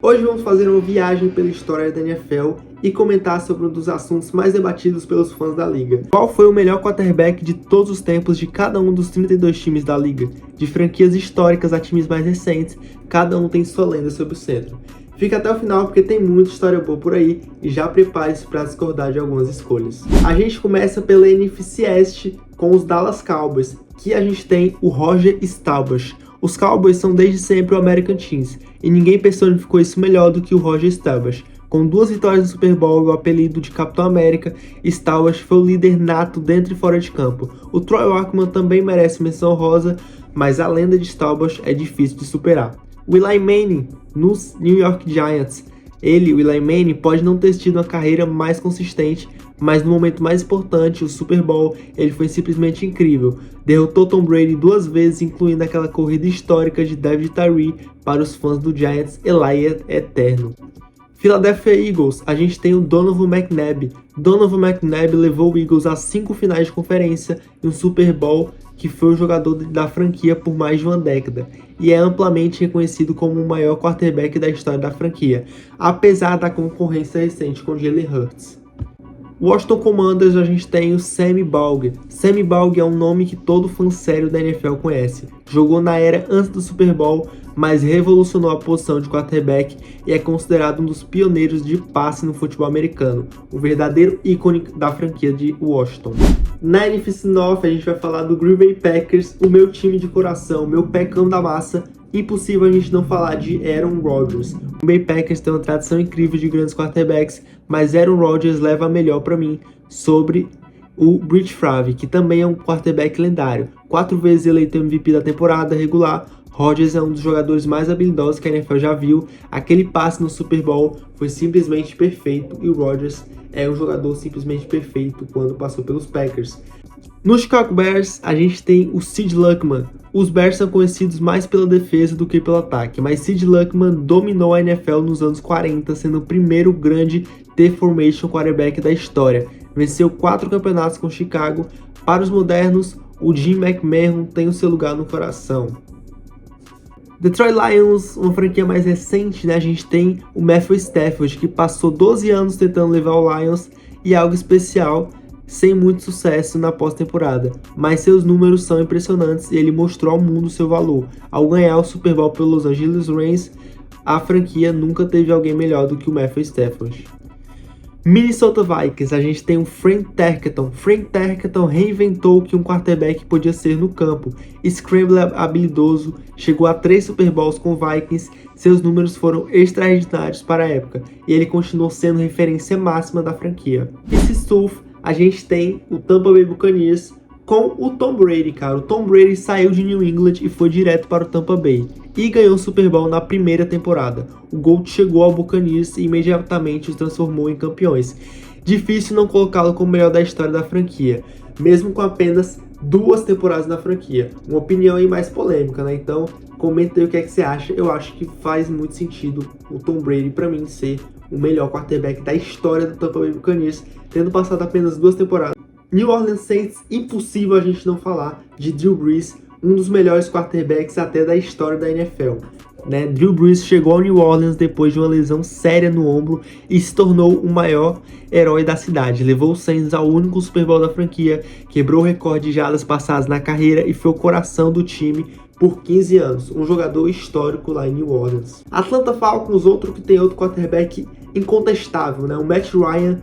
Hoje vamos fazer uma viagem pela história da NFL e comentar sobre um dos assuntos mais debatidos pelos fãs da liga. Qual foi o melhor quarterback de todos os tempos de cada um dos 32 times da liga? De franquias históricas a times mais recentes, cada um tem sua lenda sobre o centro. Fica até o final porque tem muita história boa por aí e já prepare-se para discordar de algumas escolhas. A gente começa pela NFC East com os Dallas Cowboys, que a gente tem o Roger Staubach. Os Cowboys são desde sempre o American Teams, e ninguém personificou isso melhor do que o Roger Staubach. Com 2 vitórias no Super Bowl e o apelido de Capitão América, Staubach foi o líder nato dentro e fora de campo. O Troy Aikman também merece menção honrosa, mas a lenda de Staubach é difícil de superar. O Eli Manning, nos New York Giants. O Eli Manning, pode não ter tido uma carreira mais consistente, mas no momento mais importante, o Super Bowl, ele foi simplesmente incrível. Derrotou Tom Brady 2 vezes, incluindo aquela corrida histórica de David Tyree. Para os fãs do Giants, Eli é eterno. Philadelphia Eagles, a gente tem o Donovan McNabb. Donovan McNabb levou o Eagles a 5 finais de conferência e um Super Bowl, que foi o jogador da franquia por mais de uma década, e é amplamente reconhecido como o maior quarterback da história da franquia, apesar da concorrência recente com Jalen Hurts. Washington Commanders, a gente tem o Sammy Baugh. Sammy Baugh é um nome que todo fã sério da NFL conhece. Jogou na era antes do Super Bowl, mas revolucionou a posição de quarterback e é considerado um dos pioneiros de passe no futebol americano, o verdadeiro ícone da franquia de Washington. Na NFC North, a gente vai falar do Green Bay Packers, o meu time de coração, meu pecão da massa. Impossível a gente não falar de Aaron Rodgers. O Green Bay Packers tem uma tradição incrível de grandes quarterbacks, mas Aaron Rodgers leva a melhor para mim sobre o Brett Favre, que também é um quarterback lendário. 4 vezes eleito MVP da temporada regular, Rodgers é um dos jogadores mais habilidosos que a NFL já viu. Aquele passe no Super Bowl foi simplesmente perfeito e o Rodgers é um jogador simplesmente perfeito quando passou pelos Packers. No Chicago Bears, a gente tem o Sid Luckman. Os Bears são conhecidos mais pela defesa do que pelo ataque, mas Sid Luckman dominou a NFL nos anos 40, sendo o primeiro grande T-formation quarterback da história. Venceu 4 campeonatos com Chicago. Para os modernos, o Jim McMahon tem o seu lugar no coração. Detroit Lions, uma franquia mais recente, né? A gente tem o Matthew Stafford, que passou 12 anos tentando levar o Lions e algo especial, sem muito sucesso na pós-temporada, mas seus números são impressionantes e ele mostrou ao mundo seu valor. Ao ganhar o Super Bowl pelo Los Angeles Rams, a franquia nunca teve alguém melhor do que o Matthew Stafford. Minnesota Vikings, a gente tem o Frank Tarkenton. Frank Tarkenton reinventou o que um quarterback podia ser no campo. Scrambler habilidoso, chegou a 3 Super Bowls com o Vikings, seus números foram extraordinários para a época, e ele continuou sendo referência máxima da franquia. Esse Sul, a gente tem o Tampa Bay Buccaneers com o Tom Brady, cara. O Tom Brady saiu de New England e foi direto para o Tampa Bay e ganhou o Super Bowl na primeira temporada. O GOAT chegou ao Buccaneers e imediatamente os transformou em campeões. Difícil não colocá-lo como o melhor da história da franquia, mesmo com apenas 2 temporadas na franquia. Uma opinião aí mais polêmica, né? Então, comenta aí o que é que você acha. Eu acho que faz muito sentido o Tom Brady, para mim, ser o melhor quarterback da história do Tampa Bay Buccaneers, tendo passado apenas 2 temporadas. New Orleans Saints, impossível a gente não falar de Drew Brees, um dos melhores quarterbacks até da história da NFL. Né? Drew Brees chegou ao New Orleans depois de uma lesão séria no ombro e se tornou o maior herói da cidade. Levou o Saints ao único Super Bowl da franquia, quebrou o recorde de jardas passadas na carreira e foi o coração do time por 15 anos. Um jogador histórico lá em New Orleans. Atlanta Falcons, outro que tem outro quarterback incontestável, né? O Matt Ryan,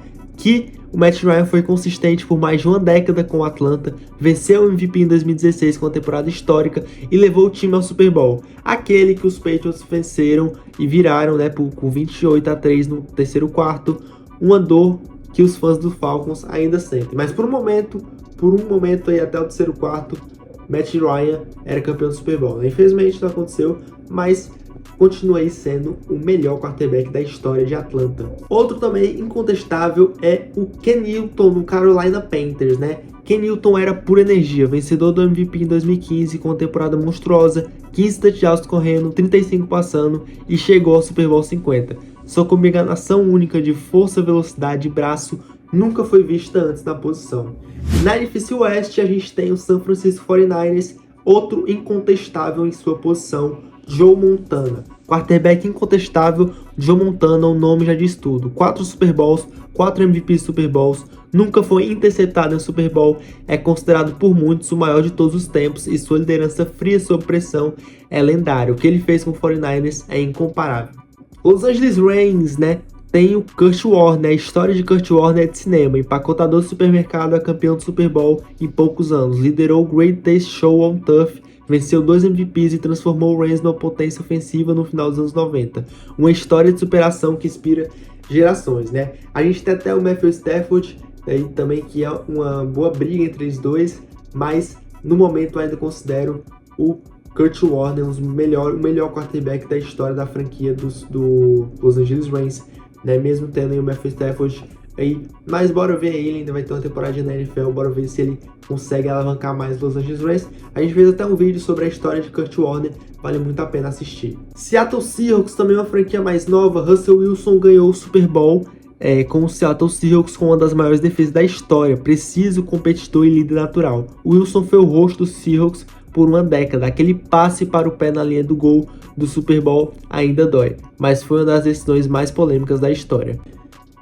o Matt Ryan foi consistente por mais de uma década com o Atlanta, venceu o MVP em 2016 com uma temporada histórica e levou o time ao Super Bowl, aquele que os Patriots venceram e viraram, né, com 28-3 no terceiro quarto, uma dor que os fãs do Falcons ainda sentem. Mas por um momento aí até o terceiro quarto, Matt Ryan era campeão do Super Bowl. Infelizmente não aconteceu, mas continua aí sendo o melhor quarterback da história de Atlanta. Outro também incontestável é o Ken Newton no Carolina Panthers, né? Ken Newton era pura energia, vencedor do MVP em 2015 com uma temporada monstruosa, 15 touchdowns correndo, 35 passando e chegou ao Super Bowl 50. Sua combinação única de força, velocidade e braço nunca foi vista antes na posição. Na NFC West a gente tem o San Francisco 49ers, outro incontestável em sua posição, Joe Montana. Quarterback incontestável, Joe Montana, o nome já diz tudo. 4 Super Bowls, 4 MVPs Super Bowls, nunca foi interceptado em Super Bowl, é considerado por muitos o maior de todos os tempos e sua liderança fria sob pressão é lendária. O que ele fez com o 49ers é incomparável. Los Angeles Rams, né? Tem o Kurt Warner, a história de Kurt Warner é de cinema, empacotador de supermercado, é campeão do Super Bowl em poucos anos, liderou o Greatest Show on Turf, venceu 2 MVPs e transformou o Rams numa potência ofensiva no final dos anos 90. Uma história de superação que inspira gerações, né? A gente tem até o Matthew Stafford, aí também, que é uma boa briga entre eles dois, mas no momento ainda considero o Kurt Warner o melhor quarterback da história da franquia do Los Angeles Rams, né? Mesmo tendo aí o Matthew Stafford aí, mas bora ver ele, ainda vai ter uma temporada na NFL, bora ver se ele consegue alavancar mais Los Angeles Rams. A gente fez até um vídeo sobre a história de Kurt Warner, vale muito a pena assistir. Seattle Seahawks, também uma franquia mais nova, Russell Wilson ganhou o Super Bowl com o Seattle Seahawks com uma das maiores defesas da história, preciso, competidor e líder natural. O Wilson foi o rosto dos Seahawks por uma década, aquele passe para o pé na linha do gol do Super Bowl ainda dói, mas foi uma das decisões mais polêmicas da história.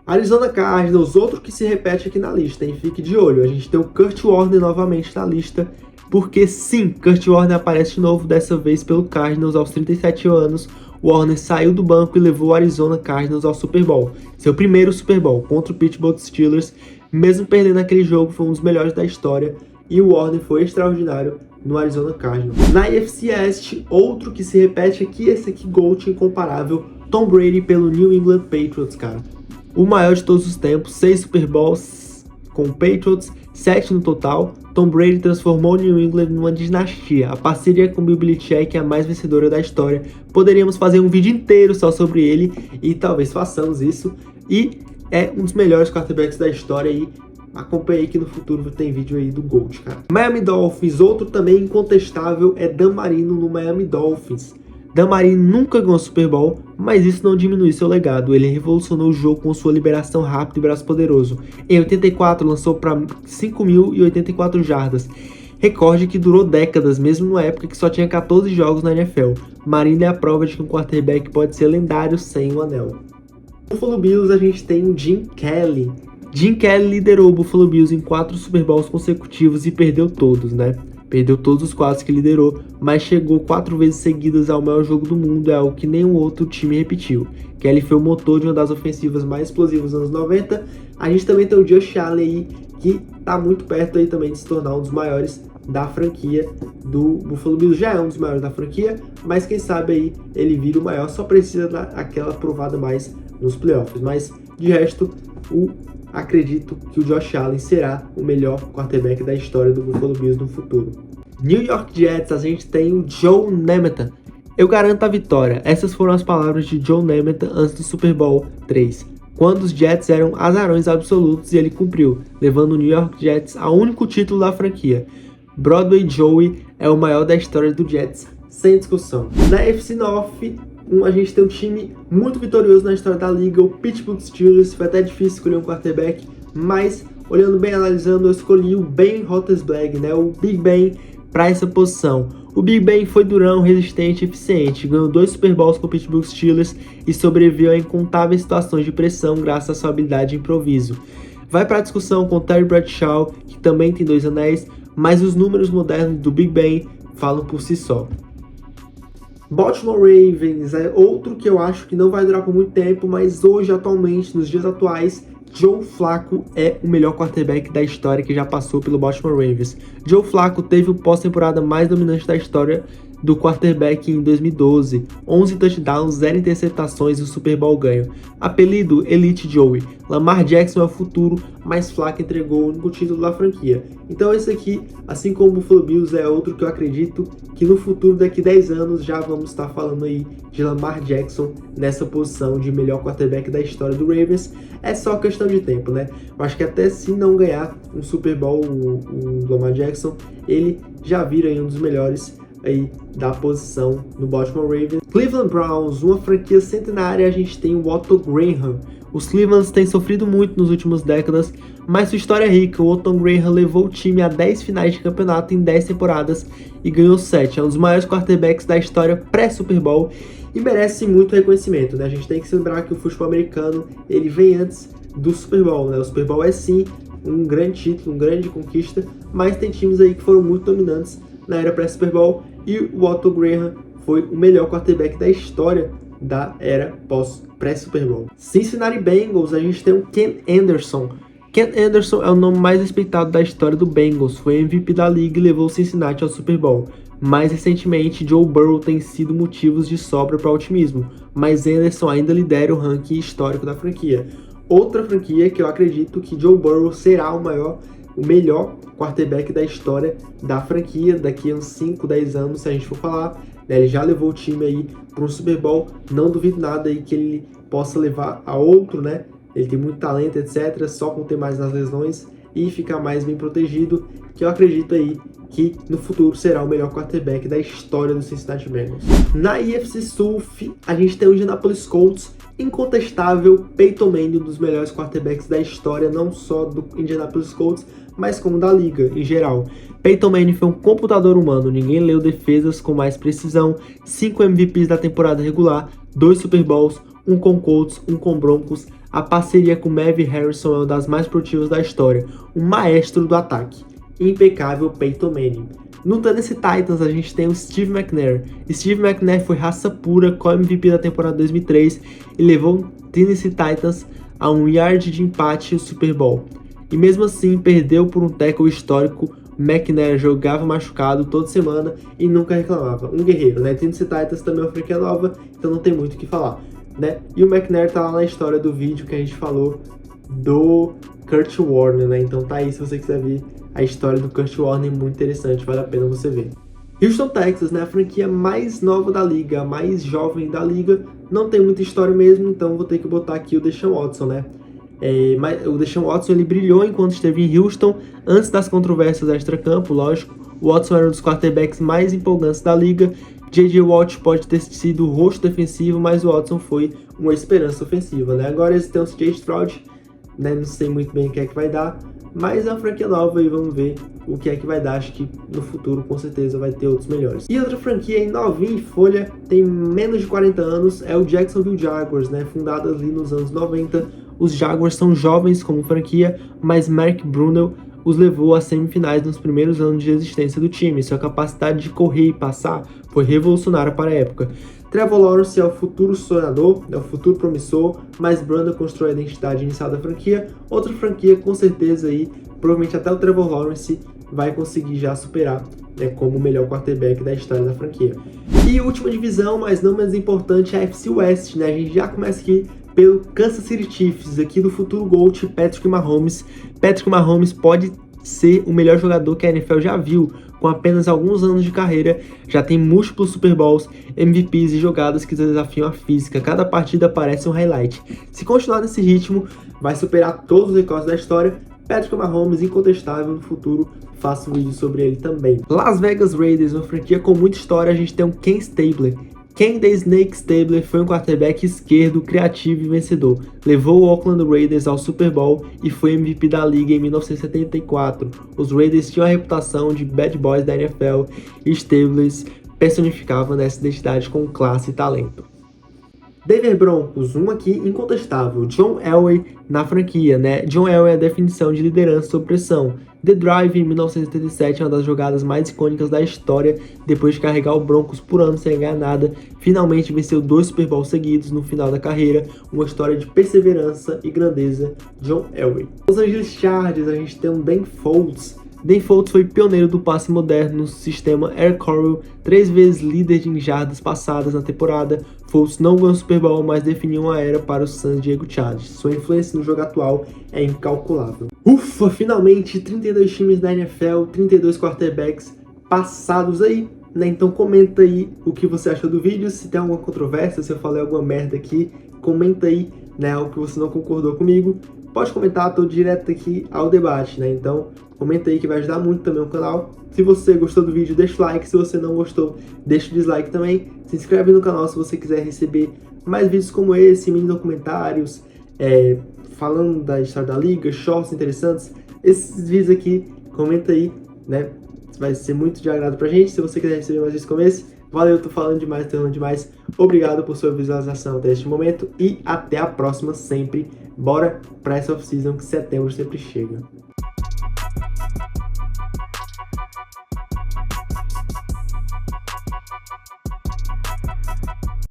Arizona Cardinals, outro que se repete aqui na lista, hein? Fique de olho, a gente tem o Kurt Warner novamente na lista, porque sim, Kurt Warner aparece de novo, dessa vez pelo Cardinals aos 37 anos, Warner saiu do banco e levou o Arizona Cardinals ao Super Bowl, seu primeiro Super Bowl contra o Pittsburgh Steelers, mesmo perdendo aquele jogo, foi um dos melhores da história, e o Warner foi extraordinário no Arizona Cardinals. Na AFC East, outro que se repete aqui, esse aqui GOAT incomparável, Tom Brady pelo New England Patriots, cara. O maior de todos os tempos, 6 Super Bowls com o Patriots, 7 no total. Tom Brady transformou o New England numa dinastia. A parceria com Bill Belichick é a mais vencedora da história. Poderíamos fazer um vídeo inteiro só sobre ele, e talvez façamos isso. E é um dos melhores quarterbacks da história, e acompanhe aí que no futuro tem vídeo aí do GOAT, cara. Miami Dolphins, outro também incontestável é Dan Marino no Miami Dolphins. Dan Marino nunca ganhou Super Bowl, mas isso não diminui seu legado. Ele revolucionou o jogo com sua liberação rápida e braço poderoso. Em 84 lançou para 5.084 jardas, recorde que durou décadas, mesmo numa época que só tinha 14 jogos na NFL. Marino é a prova de que um quarterback pode ser lendário sem um anel. No Buffalo Bills a gente tem o Jim Kelly. Jim Kelly liderou o Buffalo Bills em 4 Super Bowls consecutivos e perdeu todos, né? Perdeu todos os 4 que liderou, mas chegou 4 vezes seguidas ao maior jogo do mundo, é algo que nenhum outro time repetiu. Kelly foi o motor de uma das ofensivas mais explosivas dos anos 90. A gente também tem o Josh Allen aí, que tá muito perto aí também de se tornar um dos maiores da franquia do Buffalo Bills. Já é um dos maiores da franquia, mas quem sabe aí ele vira o maior, só precisa dar aquela provada mais nos playoffs. Mas de resto, acredito que o Josh Allen será o melhor quarterback da história do Buffalo Bills no futuro. New York Jets, a gente tem o Joe Namath. Eu garanto a vitória. Essas foram as palavras de Joe Namath antes do Super Bowl 3, quando os Jets eram azarões absolutos, e ele cumpriu, levando o New York Jets ao único título da franquia. Broadway Joey é o maior da história do Jets, sem discussão. Na AFC North, a gente tem um time muito vitorioso na história da liga, o Pittsburgh Steelers. Foi até difícil escolher um quarterback, mas olhando bem, analisando, eu escolhi o Ben Roethlisberger, né, o Big Ben, para essa posição. O Big Ben foi durão, resistente e eficiente, ganhou 2 Super Bowls com o Pittsburgh Steelers e sobreviveu a incontáveis situações de pressão graças à sua habilidade de improviso. Vai para a discussão com Terry Bradshaw, que também tem 2 anéis, mas os números modernos do Big Ben falam por si só. Baltimore Ravens é outro que eu acho que não vai durar por muito tempo, mas hoje, atualmente, nos dias atuais, Joe Flacco é o melhor quarterback da história que já passou pelo Baltimore Ravens. Joe Flacco teve o pós-temporada mais dominante da história do quarterback em 2012, 11 touchdowns, 0 interceptações e o Super Bowl ganho. Apelido Elite Joey. Lamar Jackson é o futuro, mas Flacco entregou o único título da franquia. Então esse aqui, assim como o Buffalo Bills, é outro que eu acredito que no futuro, daqui 10 anos, já vamos estar falando aí de Lamar Jackson nessa posição de melhor quarterback da história do Ravens. É só questão de tempo, né? Eu acho que até se não ganhar um Super Bowl, o Lamar Jackson, ele já vira aí um dos melhores aí da posição no Baltimore Ravens. Cleveland Browns, uma franquia centenária, a gente tem o Otto Graham. Os Clevelands têm sofrido muito nas últimas décadas, mas sua história é rica. O Otton Graham levou o time a 10 finais de campeonato em 10 temporadas e ganhou 7. É um dos maiores quarterbacks da história pré-Super Bowl e merece muito reconhecimento, né? A gente tem que se lembrar que o futebol americano, ele vem antes do Super Bowl, né? O Super Bowl é sim um grande título, uma grande conquista, mas tem times aí que foram muito dominantes na era pré-Super Bowl e o Otton Graham foi o melhor quarterback da história da era pré-Super Bowl. Cincinnati Bengals, a gente tem o Ken Anderson. Ken Anderson é o nome mais respeitado da história do Bengals, foi MVP da liga e levou o Cincinnati ao Super Bowl. Mais recentemente, Joe Burrow tem sido motivos de sobra para otimismo, mas Anderson ainda lidera o ranking histórico da franquia. Outra franquia que eu acredito que Joe Burrow será o melhor quarterback da história da franquia daqui a uns 5, 10 anos, se a gente for falar. Ele já levou o time aí para um Super Bowl, não duvido nada aí que ele possa levar a outro, né? Ele tem muito talento, etc, só com ter mais nas lesões e ficar mais bem protegido, que eu acredito aí que no futuro será o melhor quarterback da história do Cincinnati Bengals. Na AFC Sul, a gente tem o Indianapolis Colts, incontestável Peyton Manning, um dos melhores quarterbacks da história, não só do Indianapolis Colts, mas como da liga em geral. Peyton Manning foi um computador humano, ninguém leu defesas com mais precisão, 5 MVPs da temporada regular, 2 Super Bowls, um com Colts, um com Broncos. A parceria com Marvin Harrison é uma das mais produtivas da história, um maestro do ataque. Impecável Peyton Manning. No Tennessee Titans a gente tem o Steve McNair. Steve McNair foi raça pura, co-MVP da temporada 2003 e levou o Tennessee Titans a um yard de empate e o Super Bowl. E mesmo assim perdeu por um tackle histórico. McNair jogava machucado toda semana e nunca reclamava. Um guerreiro, né? Tennessee Titans também é uma franquia nova, então não tem muito o que falar, né? E o McNair tá lá na história do vídeo que a gente falou do Kurt Warner, né? Então tá aí se você quiser ver a história do Kurt Warner, muito interessante, vale a pena você ver. Houston Texans, né? A franquia mais nova da liga, a mais jovem da liga, não tem muita história mesmo, então vou ter que botar aqui o Deshaun Watson, né? Mas o Deshaun Watson ele brilhou enquanto esteve em Houston, antes das controvérsias extra-campo, lógico. O Watson era um dos quarterbacks mais empolgantes da liga. J.J. Watt pode ter sido o rosto defensivo, mas o Watson foi uma esperança ofensiva, né? Agora eles têm o C.J. Stroud, né? Não sei muito bem o que é que vai dar, mas é uma franquia nova e vamos ver o que é que vai dar. Acho que no futuro com certeza vai ter outros melhores. E outra franquia em novinha em folha, tem menos de 40 anos, é o Jacksonville Jaguars, né? Fundada ali nos anos 90. Os Jaguars são jovens como franquia, mas Mark Brunell os levou às semifinais nos primeiros anos de existência do time. Sua capacidade de correr e passar foi revolucionária para a época. Trevor Lawrence é o futuro sonhador, é o futuro promissor, mas Brunell constrói a identidade inicial da franquia. Outra franquia, com certeza aí, provavelmente até o Trevor Lawrence vai conseguir já superar, né, como o melhor quarterback da história da franquia. E última divisão, mas não menos importante, é a AFC West, né? A gente já começa aqui pelo Kansas City Chiefs, aqui do futuro GOAT, Patrick Mahomes. Patrick Mahomes pode ser o melhor jogador que a NFL já viu. Com apenas alguns anos de carreira, já tem múltiplos Super Bowls, MVPs e jogadas que desafiam a física. Cada partida parece um highlight. Se continuar nesse ritmo, vai superar todos os recordes da história. Patrick Mahomes, incontestável, no futuro faço um vídeo sobre ele também. Las Vegas Raiders, uma franquia com muita história, a gente tem o Ken Stabler. Ken The Snake Stabler foi um quarterback esquerdo, criativo e vencedor. Levou o Oakland Raiders ao Super Bowl e foi MVP da liga em 1974. Os Raiders tinham a reputação de bad boys da NFL e Stabler personificava nessa identidade com classe e talento. Denver Broncos, um aqui incontestável, John Elway na franquia, né? John Elway é a definição de liderança sob pressão. The Drive, em 1977, é uma das jogadas mais icônicas da história. Depois de carregar o Broncos por ano sem ganhar nada, finalmente venceu 2 Super Bowls seguidos no final da carreira. Uma história de perseverança e grandeza, John Elway. Los Angeles Chargers, a gente tem um Dan Fouts. Dan Fouts foi pioneiro do passe moderno no sistema Air Coryell, 3 vezes líder de jardas passadas na temporada. Fouts não ganhou o Super Bowl, mas definiu uma era para o San Diego Chargers. Sua influência no jogo atual é incalculável. Ufa, finalmente 32 times da NFL, 32 quarterbacks passados aí, né? Então comenta aí o que você achou do vídeo, se tem alguma controvérsia, se eu falei alguma merda aqui, comenta aí, né, o que você não concordou comigo. Pode comentar, tô direto aqui ao debate, né? Então comenta aí que vai ajudar muito também o canal. Se você gostou do vídeo, deixa o like. Se você não gostou, deixa o dislike também. Se inscreve no canal se você quiser receber mais vídeos como esse, mini documentários, falando da história da liga, shorts interessantes, esses vídeos aqui, comenta aí, né? Vai ser muito de agrado pra gente. Se você quiser receber mais esse começo, valeu, tô falando demais, tô falando demais. Obrigado por sua visualização até este momento e até a próxima sempre. Bora pra essa off-season que setembro sempre chega.